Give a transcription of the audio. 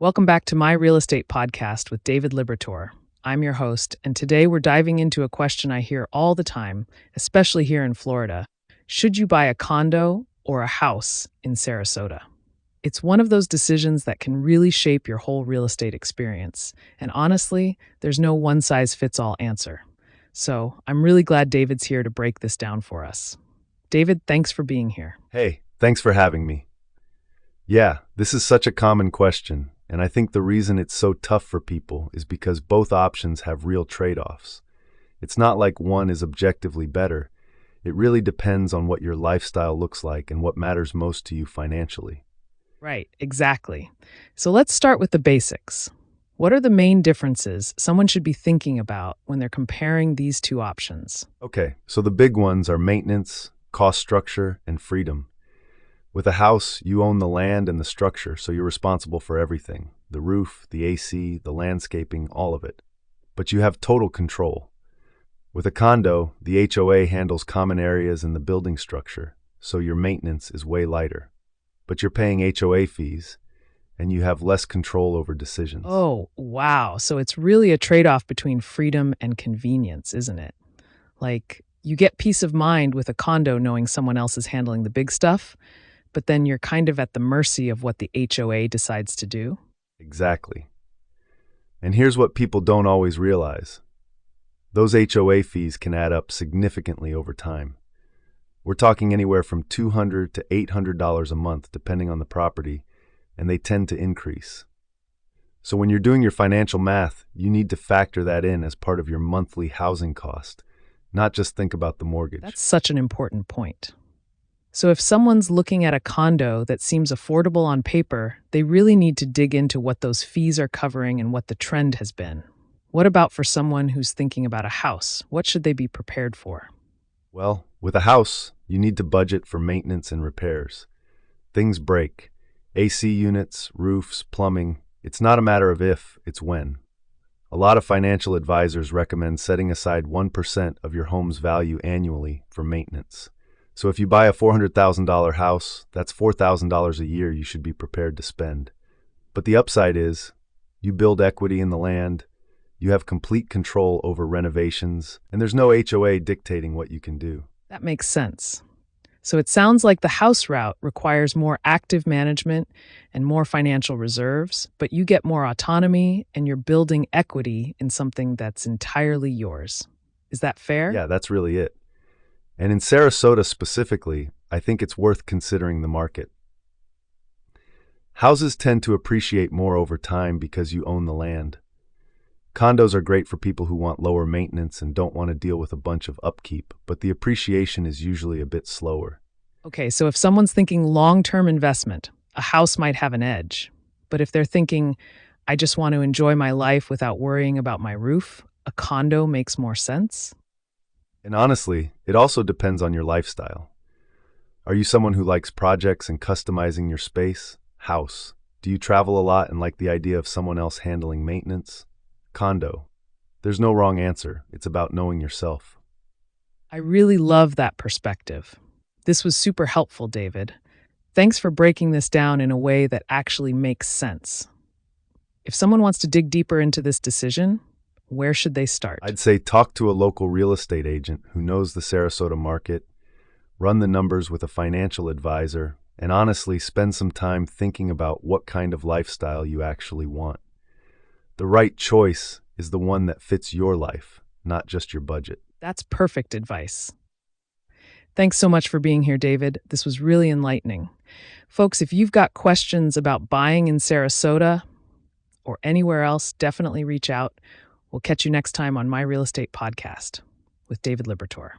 Welcome back to my real estate podcast with David Libertor. I'm your host, and today we're diving into a question I hear all the time, especially here in Florida. Should you buy a condo or a house in Sarasota? It's one of those decisions that can really shape your whole real estate experience. And honestly, there's no one-size-fits-all answer. So I'm really glad David's here to break this down for us. David, thanks for being here. Hey, thanks for having me. Yeah, this is such a common question, and I think the reason it's so tough for people is because both options have real trade-offs. It's not like one is objectively better. It really depends on what your lifestyle looks like and what matters most to you financially. Right, exactly. So let's start with the basics. What are the main differences someone should be thinking about when they're comparing these two options? Okay, so the big ones are maintenance, cost structure, and freedom. With a house, you own the land and the structure, so you're responsible for everything. The roof, the AC, the landscaping, all of it. But you have total control. With a condo, the HOA handles common areas and the building structure, so your maintenance is way lighter. But you're paying HOA fees, and you have less control over decisions. Oh, wow. So it's really a trade-off between freedom and convenience, isn't it? Like, you get peace of mind with a condo knowing someone else is handling the big stuff, but then you're kind of at the mercy of what the HOA decides to do. Exactly. And here's what people don't always realize. Those HOA fees can add up significantly over time. We're talking anywhere from $200 to $800 a month, depending on the property, and they tend to increase. So when you're doing your financial math, you need to factor that in as part of your monthly housing cost, not just think about the mortgage. That's such an important point. So if someone's looking at a condo that seems affordable on paper, they really need to dig into what those fees are covering and what the trend has been. What about for someone who's thinking about a house? What should they be prepared for? Well, with a house, you need to budget for maintenance and repairs. Things break. AC units, roofs, plumbing. It's not a matter of if, it's when. A lot of financial advisors recommend setting aside 1% of your home's value annually for maintenance. So if you buy a $400,000 house, that's $4,000 a year you should be prepared to spend. But the upside is, you build equity in the land, you have complete control over renovations, and there's no HOA dictating what you can do. That makes sense. So it sounds like the house route requires more active management and more financial reserves, but you get more autonomy and you're building equity in something that's entirely yours. Is that fair? Yeah, that's really it. And in Sarasota specifically, I think it's worth considering the market. Houses tend to appreciate more over time because you own the land. Condos are great for people who want lower maintenance and don't want to deal with a bunch of upkeep, but the appreciation is usually a bit slower. Okay, so if someone's thinking long-term investment, a house might have an edge. But if they're thinking, I just want to enjoy my life without worrying about my roof, a condo makes more sense. And honestly, it also depends on your lifestyle. Are you someone who likes projects and customizing your space? House. Do you travel a lot and like the idea of someone else handling maintenance? Condo. There's no wrong answer. It's about knowing yourself. I really love that perspective. This was super helpful, David. Thanks for breaking this down in a way that actually makes sense. If someone wants to dig deeper into this decision, where should they start? I'd say talk to a local real estate agent who knows the Sarasota market, run the numbers with a financial advisor, and honestly spend some time thinking about what kind of lifestyle you actually want. The right choice is the one that fits your life, not just your budget. That's perfect advice. Thanks so much for being here, David. This was really enlightening. Folks, if you've got questions about buying in Sarasota or anywhere else, definitely reach out. We'll catch you next time on My Real Estate Podcast with David Libertor.